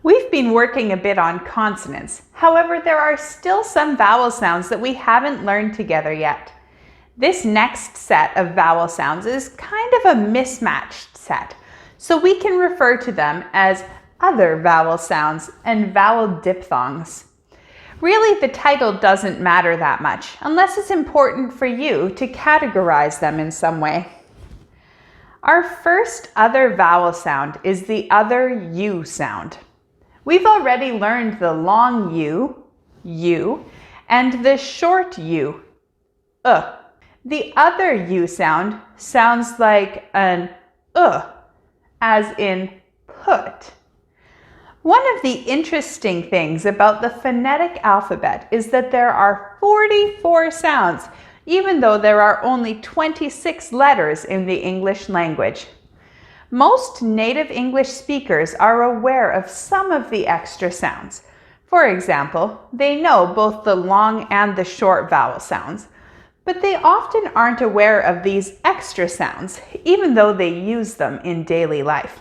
We've been working a bit on consonants. However, there are still some vowel sounds that we haven't learned together yet. This next set of vowel sounds is kind of a mismatched set, so we can refer to them as other vowel sounds and vowel diphthongs. Really, the title doesn't matter that much, unless it's important for you to categorize them in some way. Our first other vowel sound is the other U sound. We've already learned the long U, and the short U, The other U sound sounds like an as in put. One of the interesting things about the phonetic alphabet is that there are 44 sounds, even though there are only 26 letters in the English language. Most native English speakers are aware of some of the extra sounds. For example, they know both the long and the short vowel sounds, but they often aren't aware of these extra sounds, even though they use them in daily life.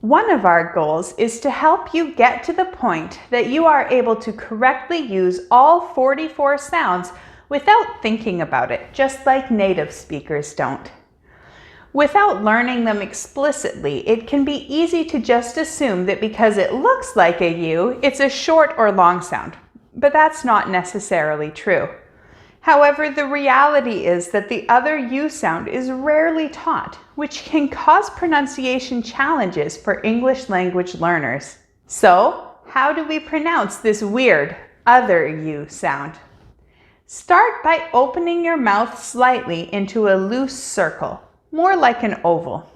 One of our goals is to help you get to the point that you are able to correctly use all 44 sounds without thinking about it, just like native speakers don't. Without learning them explicitly, it can be easy to just assume that because it looks like a U, it's a short or long sound, but that's not necessarily true. However, the reality is that the other U sound is rarely taught, which can cause pronunciation challenges for English language learners. So, how do we pronounce this weird other U sound? Start by opening your mouth slightly into a loose circle, more like an oval.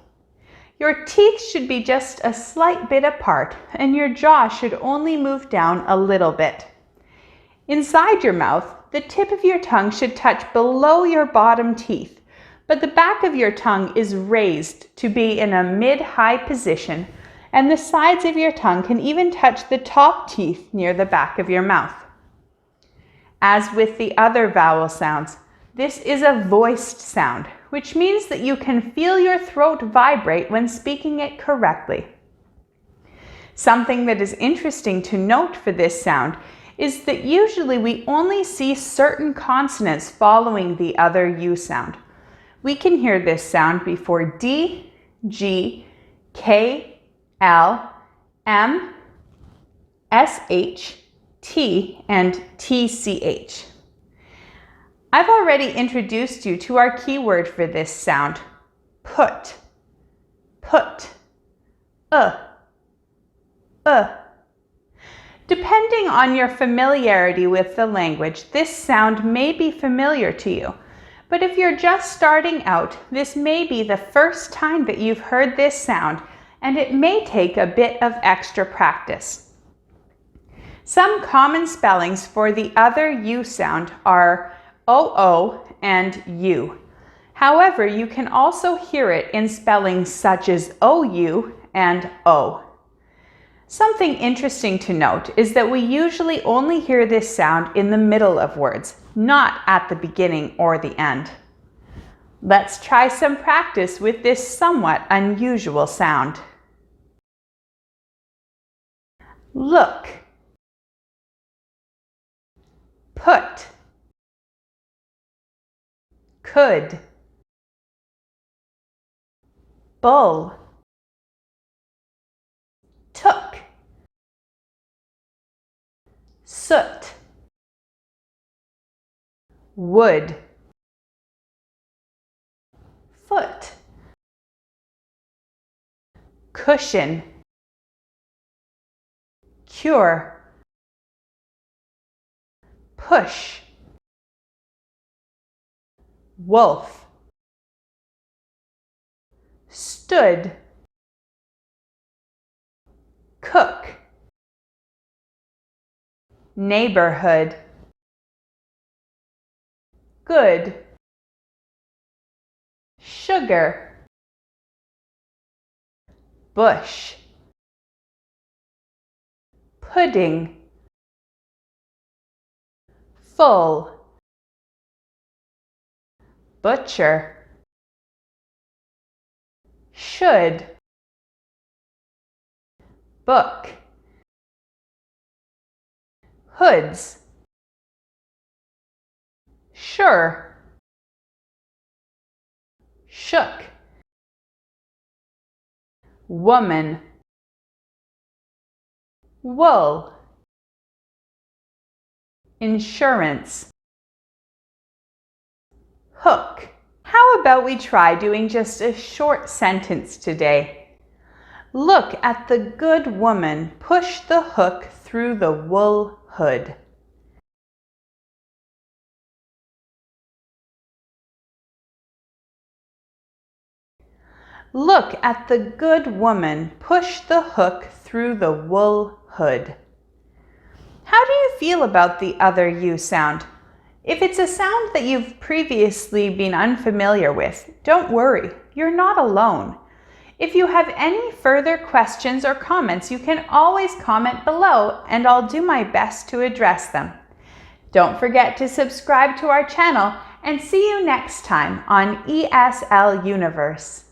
Your teeth should be just a slight bit apart, and your jaw should only move down a little bit. Inside your mouth, the tip of your tongue should touch below your bottom teeth, but the back of your tongue is raised to be in a mid-high position, and the sides of your tongue can even touch the top teeth near the back of your mouth. As with the other vowel sounds, this is a voiced sound, which means that you can feel your throat vibrate when speaking it correctly. Something that is interesting to note for this sound is that usually we only see certain consonants following the other U sound. We can hear this sound before D, G, K, L, M, SH, T, and TCH. I've already introduced you to our keyword for this sound, put, put, Depending on your familiarity with the language, this sound may be familiar to you. But if you're just starting out, this may be the first time that you've heard this sound, and it may take a bit of extra practice. Some common spellings for the other U sound are OO and U. However, you can also hear it in spellings such as OU and O. Something interesting to note is that we usually only hear this sound in the middle of words, not at the beginning or the end. Let's try some practice with this somewhat unusual sound. Look, put, could, bull, took, soot, would, foot, cushion, cure, push, wolf, stood, cook, neighborhood, good, sugar, bush, pudding, full, butcher, should, book, hoods, sure, shook, woman, wool, insurance, hook. How about we try doing just a short sentence today? Look at the good woman push the hook through the wool hood. Look at the good woman push the hook through the wool hood. How do you feel about the other U sound? If it's a sound that you've previously been unfamiliar with, don't worry, you're not alone. If you have any further questions or comments, you can always comment below and I'll do my best to address them. Don't forget to subscribe to our channel and see you next time on ESL Universe.